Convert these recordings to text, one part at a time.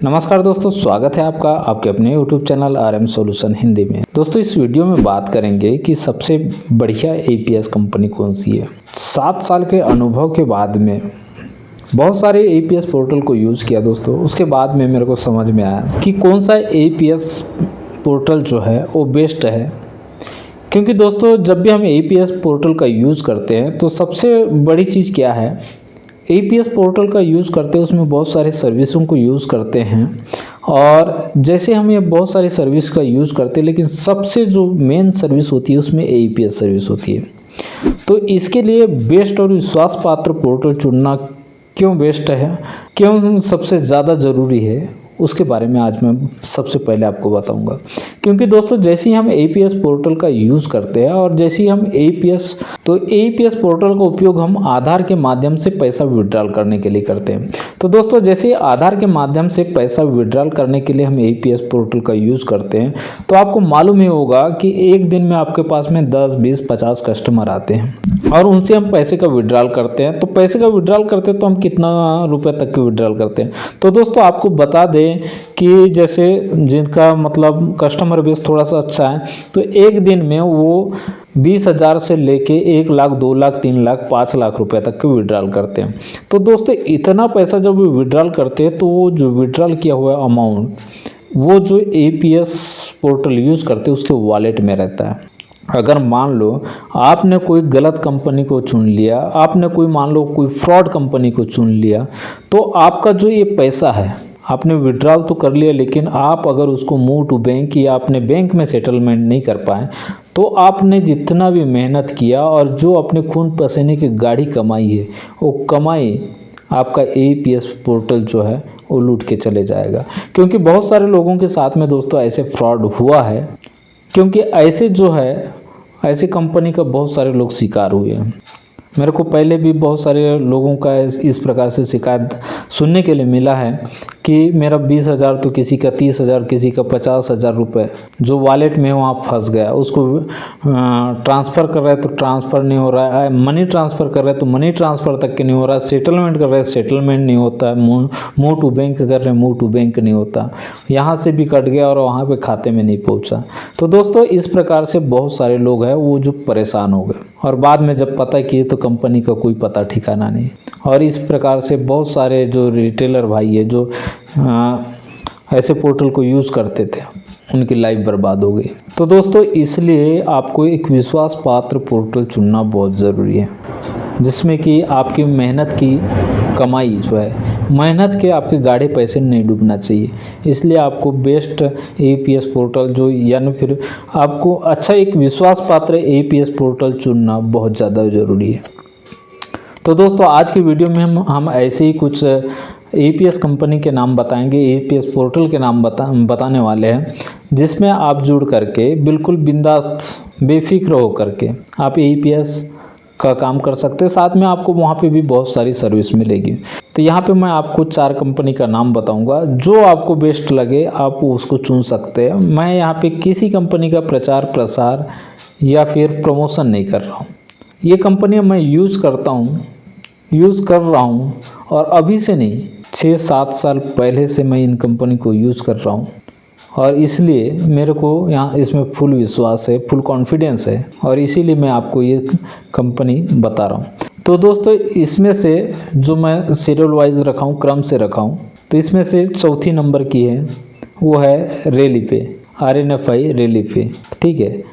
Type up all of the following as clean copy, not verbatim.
नमस्कार दोस्तों, स्वागत है आपका आपके अपने YouTube channel RM solution Hindi में। दोस्तों इस वीडियो में बात करेंगे कि सबसे बढ़िया APS कंपनी कौन सी है। 7 साल के अनुभव के बाद में बहुत सारे APS पोर्टल को यूज़ किया दोस्तों, उसके बाद में मेरे को समझ में आया कि कौन सा APS पोर्टल जो है वो बेस्ट है। क्योंकि दोस्तों जब भी हम APS पोर्टल का यूज़ करते हैं तो सबसे बड़ी चीज़ क्या है, APS पोर्टल का यूज़ करते हैं उसमें बहुत सारी सर्विसों को यूज़ करते हैं। और जैसे हम ये बहुत सारी सर्विस का यूज़ करते हैं, लेकिन सबसे जो मेन सर्विस होती है उसमें APS सर्विस होती है। तो इसके लिए बेस्ट और विश्वास पात्र पोर्टल चुनना क्यों बेस्ट है, क्यों सबसे ज़्यादा ज़रूरी है, उसके बारे में आज मैं सबसे पहले आपको बताऊंगा। क्योंकि दोस्तों जैसे ही हम APS पोर्टल का यूज़ करते हैं और जैसे ही हम APS पोर्टल का उपयोग हम आधार के माध्यम से पैसा विड्रॉल करने के लिए करते हैं। तो दोस्तों जैसे आधार के माध्यम से पैसा विड्रॉल करने के लिए हम APS पोर्टल का यूज़ करते हैं, तो आपको मालूम ही होगा कि एक दिन में आपके पास में 10, 20, 50 कस्टमर आते हैं और उनसे हम पैसे का विड्रॉल करते हैं। तो पैसे का विड्रॉल करते हैं तो हम कितना रुपए तक के विड्रॉल करते हैं। तो दोस्तों आपको बता दें कि जैसे जिनका मतलब कस्टमर बेस थोड़ा सा अच्छा है, तो एक दिन में वो 20,000 से लेके 1 लाख, 2 लाख, 3 लाख, 5 लाख रुपए तक के विड्रॉल करते हैं। तो दोस्तों इतना पैसा जब वो विड्रॉल करते हैं तो वो जो विड्रॉल किया हुआ अमाउंट वो जो APS पोर्टल यूज़ करते हैं उसके वॉलेट में रहता है। अगर मान लो आपने कोई गलत कंपनी को चुन लिया, आपने कोई मान लो कोई फ्रॉड कंपनी को चुन लिया, तो आपका जो ये पैसा है आपने विड्रॉल तो कर लिया, लेकिन आप अगर उसको मूव टू बैंक या अपने बैंक में सेटलमेंट नहीं कर पाए, तो आपने जितना भी मेहनत किया और जो अपने खून पसीने की गाड़ी कमाई है वो कमाई आपका APS पोर्टल जो है वो लूट के चले जाएगा। क्योंकि बहुत सारे लोगों के साथ में दोस्तों ऐसे फ्रॉड हुआ है, क्योंकि ऐसे कंपनी का बहुत सारे लोग शिकार हुए हैं। मेरे को पहले भी बहुत सारे लोगों का इस प्रकार से शिकायत सुनने के लिए मिला है कि मेरा 20,000 तो किसी का 30,000, किसी का 50,000 रुपये जो वॉलेट में वहाँ फंस गया। उसको ट्रांसफ़र कर रहे हैं तो ट्रांसफ़र नहीं हो रहा है, मनी ट्रांसफ़र कर रहे हैं तो मनी ट्रांसफ़र तक के नहीं हो रहा है, सेटलमेंट कर रहे हैं सेटलमेंट नहीं होता है, मूव टू बैंक कर रहे हैं मूव टू बैंक नहीं होता, यहाँ से भी कट गया और वहाँ पे खाते में नहीं पहुँचा। तो दोस्तों इस प्रकार से बहुत सारे लोग हैं वो जो परेशान हो गए, और बाद में जब पता किए तो कंपनी का कोई पता ठिकाना नहीं। और इस प्रकार से बहुत सारे जो रिटेलर भाई है जो ऐसे पोर्टल को यूज़ करते थे उनकी लाइफ बर्बाद हो गई। तो दोस्तों इसलिए आपको एक विश्वास पात्र पोर्टल चुनना बहुत ज़रूरी है, जिसमें कि आपकी मेहनत की कमाई जो है, मेहनत के आपके गाढ़े पैसे नहीं डूबना चाहिए। इसलिए आपको बेस्ट APS पोर्टल जो यानी फिर आपको अच्छा एक विश्वास पात्र APS पोर्टल चुनना बहुत ज़्यादा ज़रूरी है। तो दोस्तों आज की वीडियो में हम ऐसे ही कुछ APS कंपनी के नाम बताएंगे, APS पोर्टल के नाम बताने वाले हैं, जिसमें आप जुड़ करके बिल्कुल बिंदास बेफिक्र हो करके आप APS का काम कर सकते हैं। साथ में आपको वहाँ पे भी बहुत सारी सर्विस मिलेगी। तो यहाँ पे मैं आपको 4 कंपनी का नाम बताऊंगा, जो आपको बेस्ट लगे आप उसको चुन सकते हैं। मैं यहाँ पे किसी कंपनी का प्रचार प्रसार या फिर प्रमोशन नहीं कर रहा हूँ। ये कंपनियाँ मैं यूज़ कर रहा हूँ और अभी से नहीं, 6-7 साल पहले से मैं इन कंपनी को यूज़ कर रहा हूँ, और इसलिए मेरे को यहाँ इसमें फुल विश्वास है, फुल कॉन्फिडेंस है, और इसीलिए मैं आपको ये कंपनी बता रहा हूँ। तो दोस्तों इसमें से जो मैं सीरियल वाइज रखा हूँ, क्रम से रखा हूँ, तो इसमें से चौथी नंबर की है वो है रेलिपे, RNFI रेलिपे। ठीक है,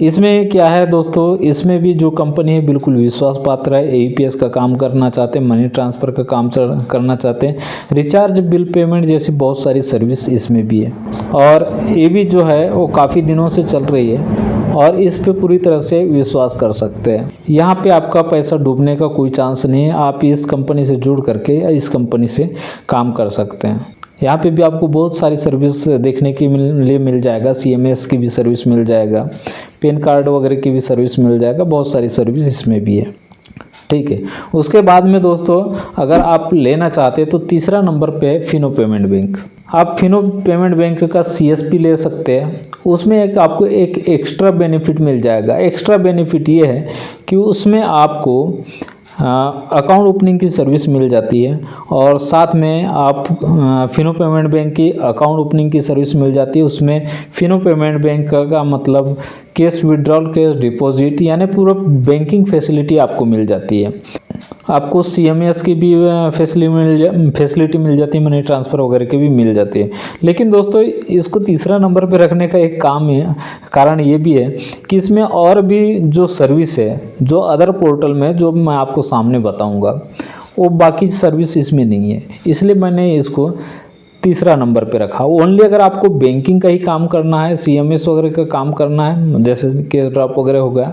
इसमें क्या है दोस्तों, इसमें भी जो कंपनी है बिल्कुल विश्वास पात्र है। APS का काम करना चाहते हैं, मनी ट्रांसफ़र का काम करना चाहते हैं, रिचार्ज बिल पेमेंट जैसी बहुत सारी सर्विस इसमें भी है। और ये भी जो है वो काफ़ी दिनों से चल रही है और इस पे पूरी तरह से विश्वास कर सकते हैं। यहाँ पे आपका पैसा डूबने का कोई चांस नहीं है। आप इस कंपनी से जुड़ करके इस कंपनी से काम कर सकते हैं। यहाँ पे भी आपको बहुत सारी सर्विस देखने के लिए मिल जाएगा। CMS की भी सर्विस मिल जाएगा, पैन कार्ड वगैरह की भी सर्विस मिल जाएगा, बहुत सारी सर्विस इसमें भी है। ठीक है, उसके बाद में दोस्तों अगर आप लेना चाहते हैं तो तीसरा नंबर पे है फिनो पेमेंट बैंक। आप फिनो पेमेंट बैंक का CSP ले सकते हैं। उसमें आपको एक एक्स्ट्रा बेनिफिट मिल जाएगा। एक्स्ट्रा बेनिफिट ये है कि उसमें आपको अकाउंट ओपनिंग की सर्विस मिल जाती है और साथ में आप फिनो पेमेंट बैंक की अकाउंट ओपनिंग की सर्विस मिल जाती है। उसमें फिनो पेमेंट बैंक का मतलब कैश विड्रॉल, कैश डिपॉजिट, यानी पूरा बैंकिंग फैसिलिटी आपको मिल जाती है। आपको CMS की भी फैसिलिटी मिल जाती है, मनी ट्रांसफ़र वगैरह की भी मिल जाती है। लेकिन दोस्तों इसको तीसरा नंबर पे रखने का एक कारण ये भी है कि इसमें और भी जो सर्विस है, जो अदर पोर्टल में जो मैं आपको सामने बताऊंगा, वो बाकी सर्विस इसमें नहीं है, इसलिए मैंने इसको तीसरा नंबर पे रखा। ओनली अगर आपको बैंकिंग का ही काम करना है, CMS वगैरह का काम करना है, जैसे कैश ड्रॉप वगैरह हो गया,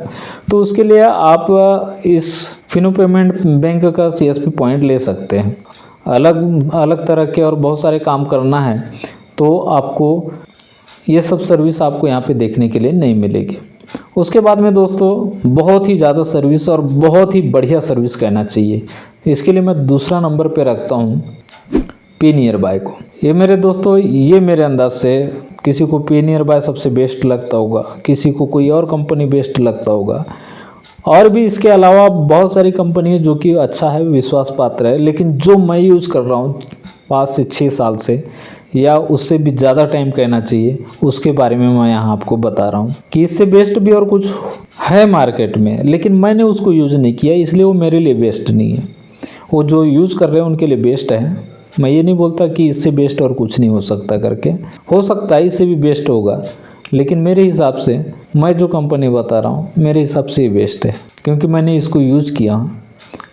तो उसके लिए आप इस फिनो पेमेंट बैंक का CSP पॉइंट ले सकते हैं। अलग अलग तरह के और बहुत सारे काम करना है तो आपको ये सब सर्विस आपको यहाँ पे देखने के लिए नहीं मिलेगी। उसके बाद में दोस्तों बहुत ही ज़्यादा सर्विस और बहुत ही बढ़िया सर्विस कहना चाहिए, इसके लिए मैं दूसरा नंबर पे रखता हूँ पे नियर बाय को। ये मेरे दोस्तों, ये मेरे अंदाज से किसी को पे नियर बाय सबसे बेस्ट लगता होगा, किसी को कोई और कंपनी बेस्ट लगता होगा, और भी इसके अलावा बहुत सारी कंपनी है जो कि अच्छा है, विश्वास पात्र है। लेकिन जो मैं यूज़ कर रहा हूँ 5 से 6 साल से, या उससे भी ज़्यादा टाइम कहना चाहिए, उसके बारे में मैं यहाँ आपको बता रहा हूँ कि इससे बेस्ट भी और कुछ है मार्केट में, लेकिन मैंने उसको यूज़ नहीं किया, इसलिए वो मेरे लिए बेस्ट नहीं है। वो जो यूज़ कर रहे हैं उनके लिए बेस्ट है। मैं ये नहीं बोलता कि इससे बेस्ट और कुछ नहीं हो सकता करके, हो सकता है इससे भी बेस्ट होगा, लेकिन मेरे हिसाब से मैं जो कंपनी बता रहा हूँ मेरे हिसाब से ये बेस्ट है, क्योंकि मैंने इसको यूज़ किया हूँ।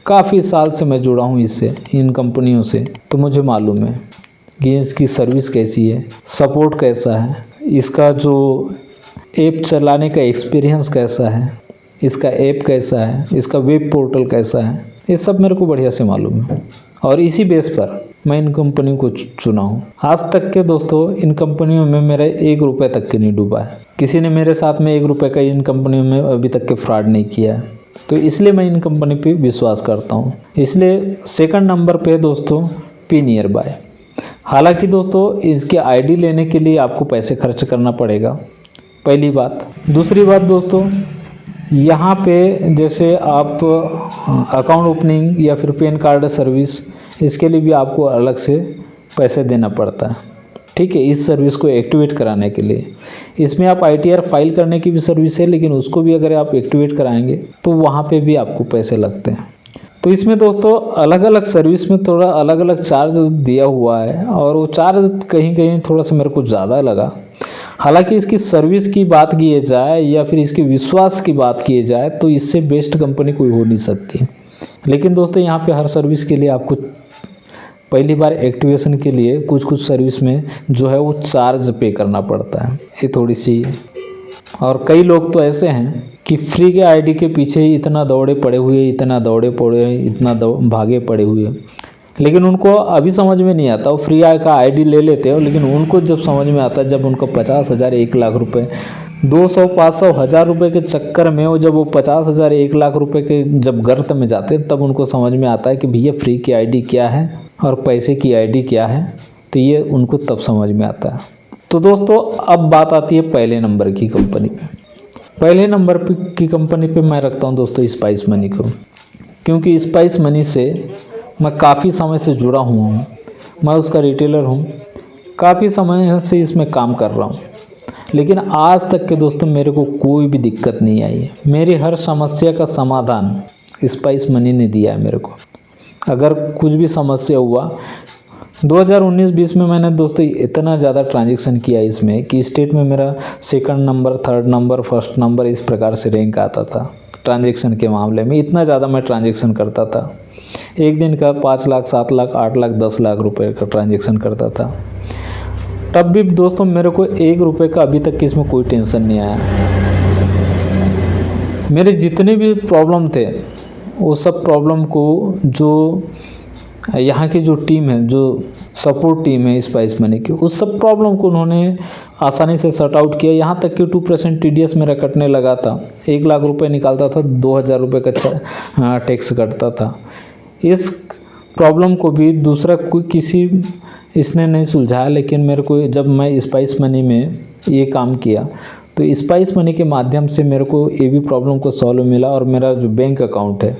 काफ़ी साल से मैं जुड़ा हूँ इससे, इन कंपनियों से, तो मुझे मालूम है कि इसकी सर्विस कैसी है, सपोर्ट कैसा है, इसका जो ऐप चलाने का एक्सपीरियंस कैसा है, इसका ऐप कैसा है, इसका वेब पोर्टल कैसा है, ये सब मेरे को बढ़िया से मालूम है। और इसी बेस पर मैं इन कंपनियों को चुना हूँ। आज तक के दोस्तों इन कंपनियों में मेरा 1 रुपये तक के नहीं डूबा है। किसी ने मेरे साथ में 1 रुपये का इन कंपनियों में अभी तक के फ्रॉड नहीं किया है, तो इसलिए मैं इन कंपनी पे विश्वास करता हूँ। इसलिए सेकंड नंबर पे दोस्तों पे नियर बाय। हालांकि दोस्तों इसके ID लेने के लिए आपको पैसे खर्च करना पड़ेगा, पहली बात। दूसरी बात दोस्तों, यहाँ पे जैसे आप अकाउंट ओपनिंग या फिर पैन कार्ड सर्विस, इसके लिए भी आपको अलग से पैसे देना पड़ता है, ठीक है, इस सर्विस को एक्टिवेट कराने के लिए। इसमें आप ITR फाइल करने की भी सर्विस है, लेकिन उसको भी अगर आप एक्टिवेट कराएंगे तो वहाँ पे भी आपको पैसे लगते हैं। तो इसमें दोस्तों अलग अलग सर्विस में थोड़ा अलग अलग चार्ज दिया हुआ है, और वो चार्ज कहीं कहीं थोड़ा सा मेरे को ज़्यादा लगा। हालांकि इसकी सर्विस की बात की जाए या फिर इसके विश्वास की बात की जाए तो इससे बेस्ट कंपनी कोई हो नहीं सकती। लेकिन दोस्तों यहाँ पे हर सर्विस के लिए आपको पहली बार एक्टिवेशन के लिए कुछ सर्विस में जो है वो चार्ज पे करना पड़ता है, ये थोड़ी सी। और कई लोग तो ऐसे हैं कि फ्री के ID के पीछे ही इतना दौड़े पड़े हुए, इतना भागे पड़े हुए, लेकिन उनको अभी समझ में नहीं आता। वो फ्री का ID ले लेते हो, लेकिन उनको जब समझ में आता है, जब उनको 50,000 1 लाख रुपए 200 500 1000 रुपये के चक्कर में वो जब वो 50,000 1 लाख रुपए के जब गर्त में जाते हैं, तब उनको समझ में आता है कि भैया फ्री की ID क्या है और पैसे की ID क्या है। तो ये उनको तब समझ में आता है। तो दोस्तों अब बात आती है पहले नंबर की कंपनी पे। पहले नंबर की कंपनी पे मैं रखता हूँ दोस्तों स्पाइस मनी को, क्योंकि स्पाइस मनी से मैं काफ़ी समय से जुड़ा हुआ हूँ, मैं उसका रिटेलर हूँ, काफ़ी समय से इसमें काम कर रहा हूँ, लेकिन आज तक के दोस्तों मेरे को कोई भी दिक्कत नहीं आई है। मेरी हर समस्या का समाधान स्पाइस मनी ने दिया है मेरे को। अगर कुछ भी समस्या हुआ, 2019-20 में मैंने दोस्तों इतना ज़्यादा ट्रांजैक्शन किया इसमें कि स्टेट में मेरा 2nd number, 3rd number, 1st number इस प्रकार से रैंक आता था ट्रांजैक्शन के मामले में। इतना ज़्यादा मैं ट्रांजैक्शन करता था, एक दिन का 5 लाख, 7 लाख, 8 लाख, 10 लाख रुपए का ट्रांजैक्शन करता था। तब भी दोस्तों मेरे को 1 रुपये का अभी तक इसमें कोई टेंशन नहीं आया। मेरे जितने भी प्रॉब्लम थे वो सब प्रॉब्लम को जो यहाँ की जो टीम है, जो सपोर्ट टीम है स्पाइस मनी की, उस सब प्रॉब्लम को उन्होंने आसानी से सॉर्ट आउट किया। यहाँ तक कि 2% TDS मेरा कटने लगा था। 1 लाख रुपए निकालता था, 2,000 रुपये का टैक्स कटता था। इस प्रॉब्लम को भी दूसरा कोई किसी इसने नहीं सुलझाया, लेकिन मेरे को जब मैं स्पाइस मनी में ये काम किया तो स्पाइस मनी के माध्यम से मेरे को ये भी प्रॉब्लम को सॉल्व मिला, और मेरा जो बैंक अकाउंट है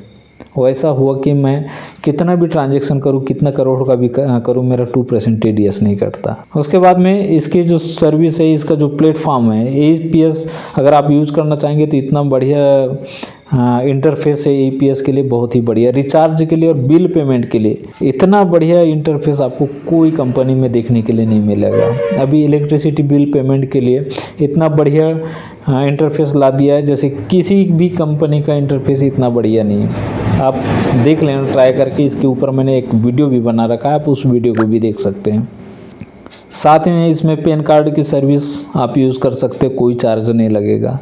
वैसा हुआ कि मैं कितना भी ट्रांजैक्शन करूं, कितना करोड़ का भी करूं, मेरा 2% TDS नहीं कटता। उसके बाद में इसकी जो सर्विस है, इसका जो प्लेटफॉर्म है APS, अगर आप यूज़ करना चाहेंगे तो इतना बढ़िया इंटरफेस है APS के लिए, बहुत ही बढ़िया। रिचार्ज के लिए और बिल पेमेंट के लिए इतना बढ़िया इंटरफेस आपको कोई कंपनी में देखने के लिए नहीं मिलेगा। अभी इलेक्ट्रिसिटी बिल पेमेंट के लिए इतना बढ़िया इंटरफेस ला दिया है, जैसे किसी भी कंपनी का इंटरफेस इतना बढ़िया नहीं है। आप देख लेना ट्राई करके, इसके ऊपर मैंने एक वीडियो भी बना रखा है, आप उस वीडियो को भी देख सकते हैं। साथ में इसमें पैन कार्ड की सर्विस आप यूज़ कर सकते हैं, कोई चार्ज नहीं लगेगा।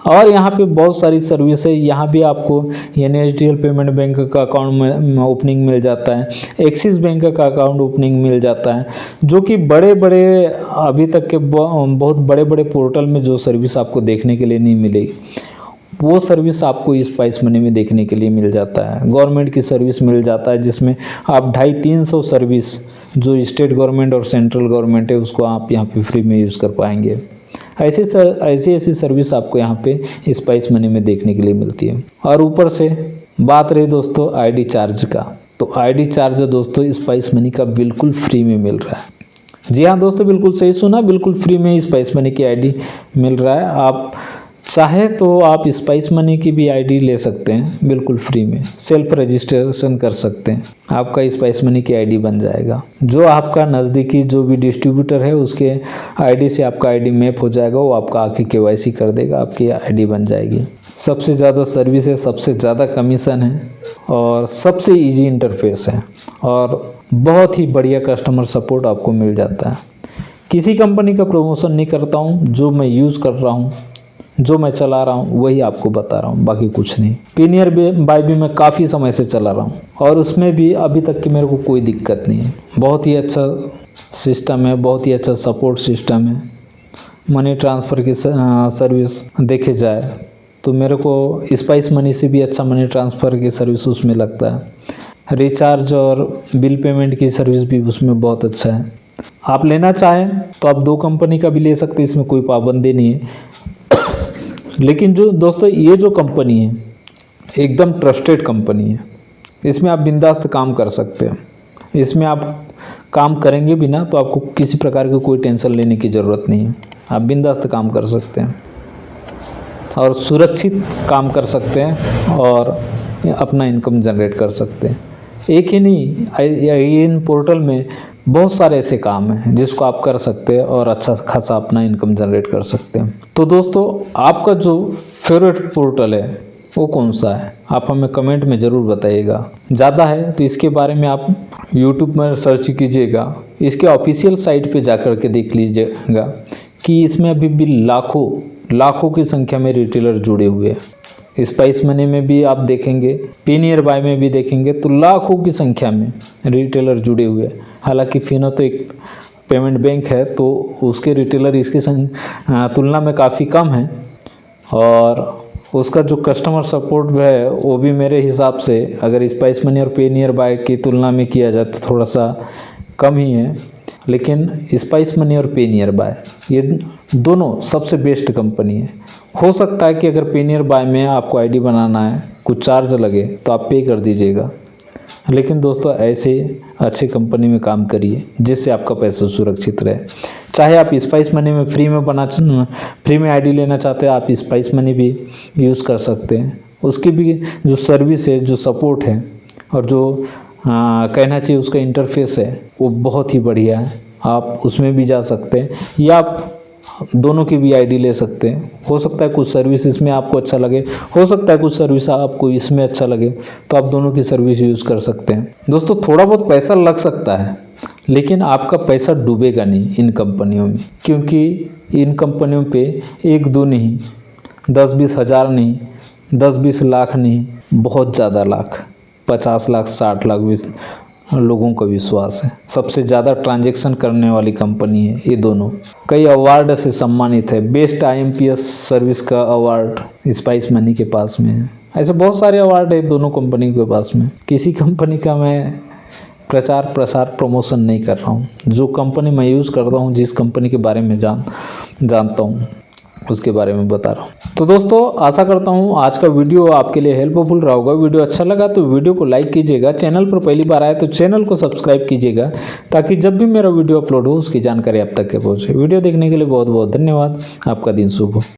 और यहाँ पे बहुत सारी सर्विस है, यहाँ भी आपको NSDL पेमेंट बैंक का अकाउंट में ओपनिंग मिल जाता है, एक्सिस बैंक का अकाउंट ओपनिंग मिल जाता है, जो कि बड़े बड़े अभी तक के बहुत बड़े बड़े पोर्टल में जो सर्विस आपको देखने के लिए नहीं मिलेगी, वो सर्विस आपको स्पाइस मनी में देखने के लिए मिल जाता है। गवर्नमेंट की सर्विस मिल जाता है, जिसमें आप 250-300 सर्विस जो स्टेट गवर्नमेंट और सेंट्रल गवर्नमेंट है उसको आप यहाँ पे फ्री में यूज़ कर पाएंगे। ऐसी सर्विस आपको यहाँ पे स्पाइस मनी में देखने के लिए मिलती है। और ऊपर से बात रही दोस्तों ID चार्ज का, तो ID चार्ज दोस्तों स्पाइस मनी का बिल्कुल फ्री में मिल रहा है। जी हाँ दोस्तों, बिल्कुल सही सुना, बिल्कुल फ्री में स्पाइस मनी की ID मिल रहा है। आप चाहे तो आप स्पाइस मनी की भी ID ले सकते हैं बिल्कुल फ्री में, सेल्फ रजिस्ट्रेशन कर सकते हैं, आपका स्पाइस मनी की ID बन जाएगा। जो आपका नज़दीकी जो भी डिस्ट्रीब्यूटर है उसके ID से आपका ID मैप हो जाएगा, वो आपका आके KYC कर देगा, आपकी ID बन जाएगी। सबसे ज़्यादा सर्विस है, सबसे ज़्यादा कमीशन है और सबसे ईजी इंटरफेस है और बहुत ही बढ़िया कस्टमर सपोर्ट आपको मिल जाता है। किसी कंपनी का प्रमोशन नहीं करता हूँ, जो मैं यूज़ कर रहा हूँ, जो मैं चला रहा हूँ वही आपको बता रहा हूँ, बाकी कुछ नहीं। पेनियर बाय भी मैं काफ़ी समय से चला रहा हूँ और उसमें भी अभी तक की मेरे को कोई दिक्कत नहीं है। बहुत ही अच्छा सिस्टम है, बहुत ही अच्छा सपोर्ट सिस्टम है। मनी ट्रांसफ़र की सर्विस देखे जाए तो मेरे को स्पाइस मनी से भी अच्छा मनी ट्रांसफ़र की सर्विस उसमें लगता है। रिचार्ज और बिल पेमेंट की सर्विस भी उसमें बहुत अच्छा है। आप लेना चाहें तो आप 2 कंपनी का भी ले सकते हैं, इसमें कोई पाबंदी नहीं है। लेकिन जो दोस्तों ये जो कंपनी है एकदम ट्रस्टेड कंपनी है, इसमें आप बिंदास्त काम कर सकते हैं। इसमें आप काम करेंगे भी ना तो आपको किसी प्रकार की कोई टेंशन लेने की ज़रूरत नहीं है, आप बिंदास्त काम कर सकते हैं और सुरक्षित काम कर सकते हैं और अपना इनकम जनरेट कर सकते हैं। एक ही नहीं, इन पोर्टल में बहुत सारे ऐसे काम हैं जिसको आप कर सकते हैं और अच्छा खासा अपना इनकम जनरेट कर सकते हैं। तो दोस्तों आपका जो फेवरेट पोर्टल है वो कौन सा है, आप हमें कमेंट में ज़रूर बताइएगा। ज़्यादा है तो इसके बारे में आप यूट्यूब में सर्च कीजिएगा, इसके ऑफिशियल साइट पे जाकर के देख लीजिएगा कि इसमें अभी भी लाखों की संख्या में रिटेलर जुड़े हुए हैं। स्पाइस मनी में भी आप देखेंगे, पेनियर बाय में भी देखेंगे तो लाखों की संख्या में रिटेलर जुड़े हुए हैं। हालांकि फिनो तो एक पेमेंट बैंक है तो उसके रिटेलर इसकी तुलना में काफ़ी कम है और उसका जो कस्टमर सपोर्ट है वो भी मेरे हिसाब से अगर स्पाइस मनी और पेनियर बाय की तुलना में किया जाए तो थोड़ा सा कम ही है। लेकिन स्पाइस मनी और पेनियर बाय ये दोनों सबसे बेस्ट कंपनी है। हो सकता है कि अगर पेनियर बाय में आपको ID बनाना है, कुछ चार्ज लगे तो आप पे कर दीजिएगा, लेकिन दोस्तों ऐसे अच्छी कंपनी में काम करिए जिससे आपका पैसा सुरक्षित रहे। चाहे आप स्पाइस मनी में फ्री में ID लेना चाहते हैं, आप स्पाइस मनी भी यूज़ कर सकते हैं। उसकी भी जो सर्विस है, जो सपोर्ट है और जो कहना चाहिए उसका इंटरफेस है वो बहुत ही बढ़िया है। आप उसमें भी जा सकते हैं या आप दोनों की भी ID ले सकते हैं। हो सकता है कुछ सर्विस इसमें आपको अच्छा लगे, हो सकता है कुछ सर्विस आपको इसमें अच्छा लगे, तो आप दोनों की सर्विस यूज़ कर सकते हैं। दोस्तों थोड़ा बहुत पैसा लग सकता है लेकिन आपका पैसा डूबेगा नहीं इन कंपनियों में, क्योंकि इन कंपनियों पे 1-2 नहीं, 10-20 हज़ार नहीं, 10-20 लाख नहीं, बहुत ज़्यादा लाख, 50 लाख 60 लाख भी लोगों का विश्वास है। सबसे ज़्यादा ट्रांजैक्शन करने वाली कंपनी है ये दोनों। कई अवार्ड से सम्मानित है, बेस्ट IMPS सर्विस का अवार्ड स्पाइस मनी के पास में है। ऐसे बहुत सारे अवार्ड है दोनों कंपनी के पास में। किसी कंपनी का मैं प्रचार प्रसार प्रमोशन नहीं कर रहा हूँ, जो कंपनी मैं यूज़ करता हूँ, जिस कंपनी के बारे में जानता हूँ उसके बारे में बता रहा हूँ। तो दोस्तों आशा करता हूँ आज का वीडियो आपके लिए हेल्पफुल रहा होगा। वीडियो अच्छा लगा तो वीडियो को लाइक कीजिएगा, चैनल पर पहली बार आए तो चैनल को सब्सक्राइब कीजिएगा ताकि जब भी मेरा वीडियो अपलोड हो उसकी जानकारी आप तक के पहुँचे। वीडियो देखने के लिए बहुत बहुत धन्यवाद। आपका दिन शुभ हो।